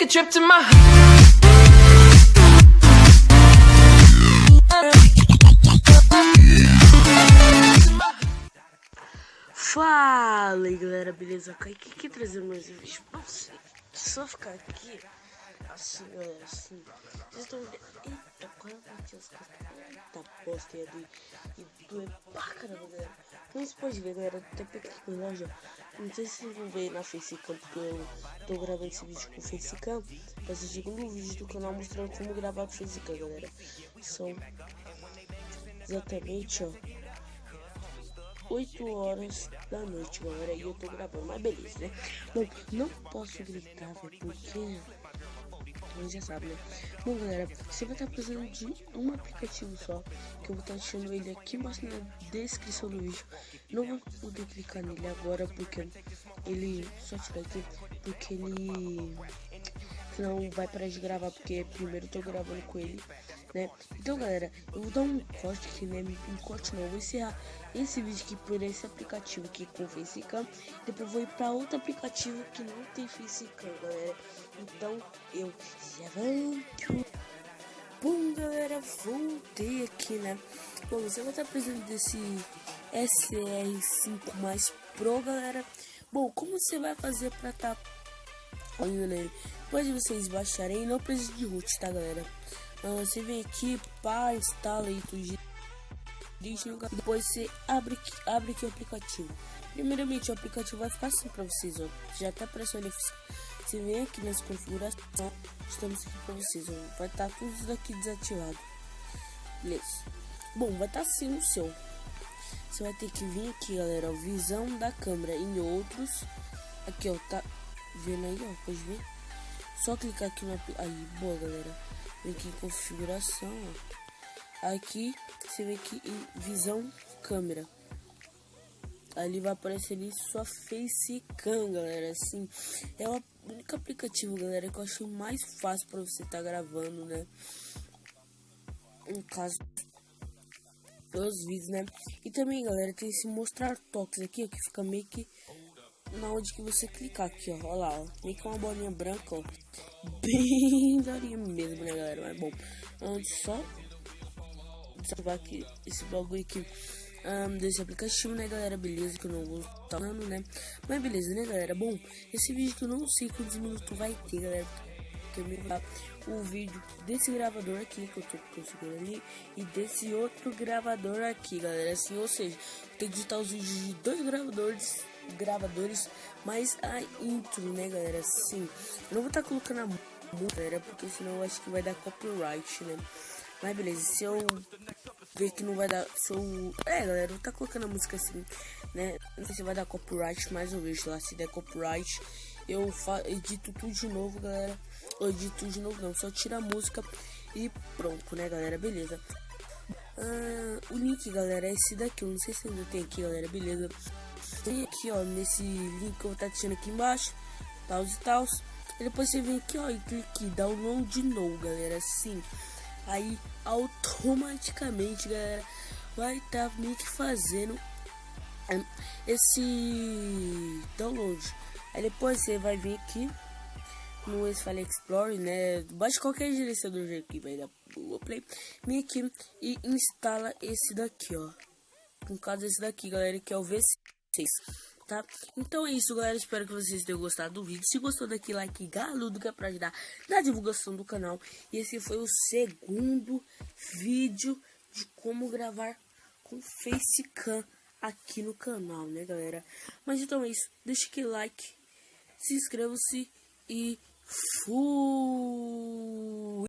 take a trip to my Fala aí galera, beleza? Aqui trazendo mais um vídeo pra você. Só ficar aqui assim, galera, assim. Vocês estão vendo? Eita, quase bati as costas. Eita, bosta, e doeu pra caramba, galera. Como você pode ver, galera, até peguei aqui no relógio. Não sei se vocês vão ver na Facecam, porque eu tô gravando esse vídeo com Facecam. Mas é o segundo vídeo do canal mostrando como gravar com Facecam, galera. São exatamente, ó, 8 horas da noite, galera, e eu tô gravando, mas beleza, né? Bom, não posso gritar, velho, porque você já sabe, né? Bom, galera, você vai estar precisando de um aplicativo só, que eu vou estar deixando ele aqui embaixo na descrição do vídeo. Não vou poder clicar nele agora, porque ele, só tirar aqui, porque ele não vai parar de gravar, porque primeiro eu tô gravando com ele, né? Então, galera, eu vou dar um corte aqui, né? Um corte não, eu vou encerrar esse vídeo aqui por esse aplicativo aqui com Facecam. Depois eu vou ir pra outro aplicativo que não tem Facecam, galera. Então, eu já volto. Bom, galera, voltei aqui, né? Bom, você vai estar precisando desse SR5 mais Pro, galera. Bom, como você vai fazer pra estar olhando nele? Depois de vocês baixarem, não precisa de root, tá, galera? Você vem aqui, pá, instala aí tudo. Depois você abre aqui o aplicativo. Primeiramente, o aplicativo vai ficar assim pra vocês, ó. Já tá aparecendo. Você vem aqui nas configurações, estamos aqui pra vocês, ó. Vai estar tudo isso daqui desativado. Beleza. Bom, vai estar assim no seu. Você vai ter que vir aqui, galera, ó, visão da câmera em outros. Aqui, ó, tá vendo aí, ó, pode ver. Só clicar aqui no aí, boa, galera. Vem aqui em configuração, ó. Aqui você vem aqui em visão câmera. Ali vai aparecer ali sua Facecam, galera. Assim, é o único aplicativo, galera, que eu achei mais fácil para você estar gravando, né? No caso dos vídeos, né? E também, galera, tem esse mostrar toques aqui, ó, que fica meio que na onde que você clicar aqui, ó. Olha lá, ó. Meio que uma bolinha branca, ó. Bem daria mesmo, né, galera? Mas bom, antes só salvar aqui esse bagulho aqui desse aplicativo, né, galera? Beleza, que eu não vou estar falando, né? Mas beleza, né, galera? Bom, esse vídeo que eu não sei quantos minutos vai ter, galera, porque eu me dar o vídeo desse gravador aqui que eu tô conseguindo ali e desse outro gravador aqui, galera. Assim, ou seja, tem que digitar os vídeos de dois gravadores mais a intro, né, galera? Sim, eu não vou estar colocando a música, galera, porque senão eu acho que vai dar copyright, né? Mas beleza, se eu ver que não vai dar, se eu... galera, eu vou estar colocando a música assim, né? Não sei se vai dar copyright, mas eu vejo lá. Se der copyright, eu edito tudo de novo, galera. Ou edito tudo de novo não, só tira a música e pronto, né, galera? Beleza. O link, galera, é esse daqui. Eu não sei se ainda tem aqui, galera, beleza. Tem aqui, ó, nesse link que eu vou estar deixando aqui embaixo, tals e tals. E depois você vem aqui, ó, e clique download now, galera, assim. Aí automaticamente, galera, vai estar meio que fazendo esse download. Aí depois você vai vir aqui no File Explorer, né? Baixa qualquer gerenciador aqui, vai dar Google Play. Vem aqui e instala esse daqui, ó. No caso, esse daqui, galera, que é o V6. Tá? Então é isso, galera, espero que vocês tenham gostado do vídeo. Se gostou daqui, like galudo, que é pra ajudar na divulgação do canal. E esse foi o segundo vídeo de como gravar com Facecam aqui no canal, né, galera? Mas então é isso, deixa aquele like, se inscreva-se e fui!